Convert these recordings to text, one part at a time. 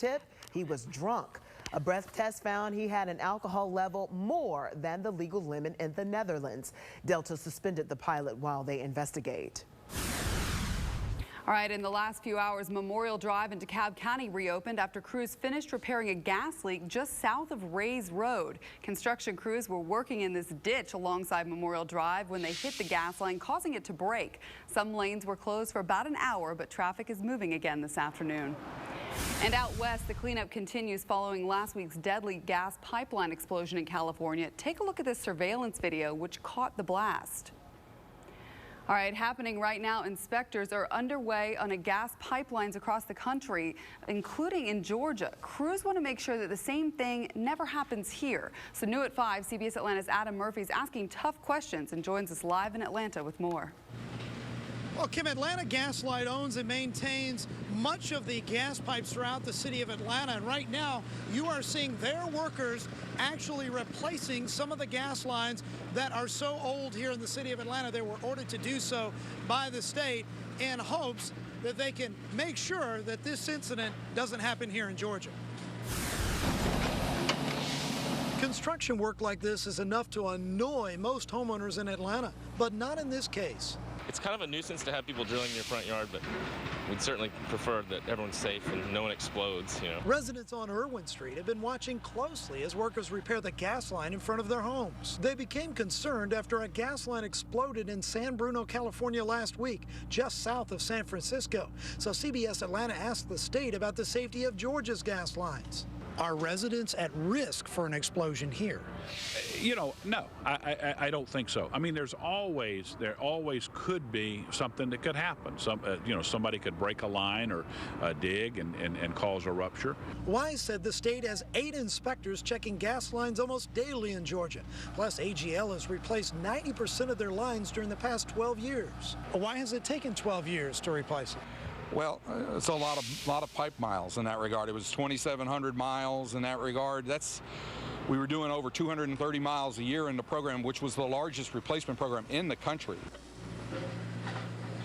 tip, he was drunk. A breath test found he had an alcohol level more than the legal limit in the Netherlands. Delta suspended the pilot while they investigate. All right, in the last few hours, Memorial Drive in DeKalb County reopened after crews finished repairing a gas leak just south of Rays Road. Construction crews were working in this ditch alongside Memorial Drive when they hit the gas line, causing it to break. Some lanes were closed for about an hour, but traffic is moving again this afternoon. And out west, the cleanup continues following last week's deadly gas pipeline explosion in California. Take a look at this surveillance video, which caught the blast. All right, happening right now, inspectors are underway on gas pipelines across the country, including in Georgia. Crews want to make sure that the same thing never happens here. So new at 5, CBS Atlanta's Adam Murphy is asking tough questions and joins us live in Atlanta with more. Well, Kim, Atlanta Gas Light owns and maintains much of the gas pipes throughout the city of Atlanta. And right now, you are seeing their workers actually replacing some of the gas lines that are so old here in the city of Atlanta. They were ordered to do so by the state in hopes that they can make sure that this incident doesn't happen here in Georgia. Construction work like this is enough to annoy most homeowners in Atlanta, but not in this case. It's kind of a nuisance to have people drilling in your front yard, but we'd certainly prefer that everyone's safe and no one explodes, Residents on Irwin Street have been watching closely as workers repair the gas line in front of their homes. They became concerned after a gas line exploded in San Bruno, California last week, just south of San Francisco. So CBS Atlanta asked the state about the safety of Georgia's gas lines. Are residents at risk for an explosion here? No, I don't think so. I mean, there always could be something that could happen. Somebody could break a line or dig and cause a rupture. Wise said the state has 8 inspectors checking gas lines almost daily in Georgia. Plus, AGL has replaced 90% of their lines during the past 12 years. Why has it taken 12 years to replace it? Well, it's a lot of pipe miles in that regard. It was 2,700 miles in that regard. We were doing over 230 miles a year in the program, which was the largest replacement program in the country.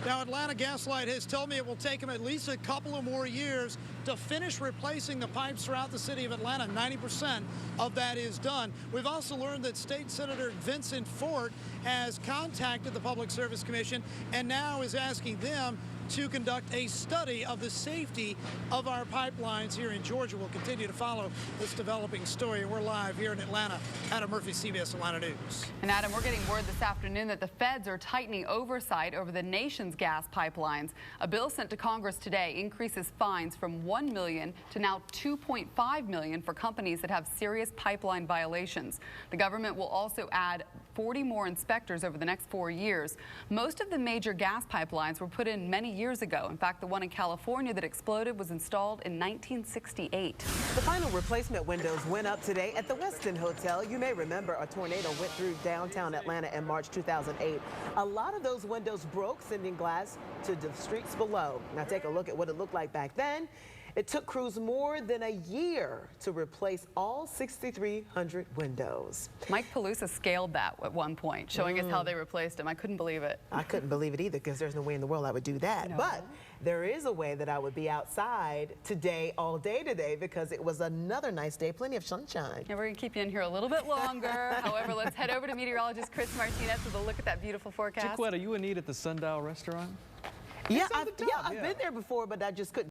Now, Atlanta Gas Light has told me it will take them at least a couple of more years to finish replacing the pipes throughout the city of Atlanta. 90% of that is done. We've also learned that State Senator Vincent Fort has contacted the Public Service Commission and now is asking them to conduct a study of the safety of our pipelines here in Georgia. We'll continue to follow this developing story. We're live here in Atlanta. Adam Murphy, CBS Atlanta News. And Adam, we're getting word this afternoon that the feds are tightening oversight over the nation's gas pipelines. A bill sent to Congress today increases fines from $1 million to now $2.5 million for companies that have serious pipeline violations. The government will also add 40 more inspectors over the next 4 years. Most of the major gas pipelines were put in many years ago. In fact, the one in California that exploded was installed in 1968. The final replacement windows went up today at the Westin Hotel. You may remember a tornado went through downtown Atlanta in March 2008. A lot of those windows broke, sending glass to the streets below. Now take a look at what it looked like back then. It took crews more than a year to replace all 6,300 windows. Mike Pelusa scaled that at one point, showing us how they replaced them. I couldn't believe it. I couldn't believe it either, because there's no way in the world I would do that. No. But there is a way that I would be outside today, all day today, because it was another nice day, plenty of sunshine. And we're going to keep you in here a little bit longer. However, let's head over to meteorologist Chris Martinez with a look at that beautiful forecast. Chiquette, are you in need at the Sundial restaurant? Yeah, I've been there before, but I just couldn't.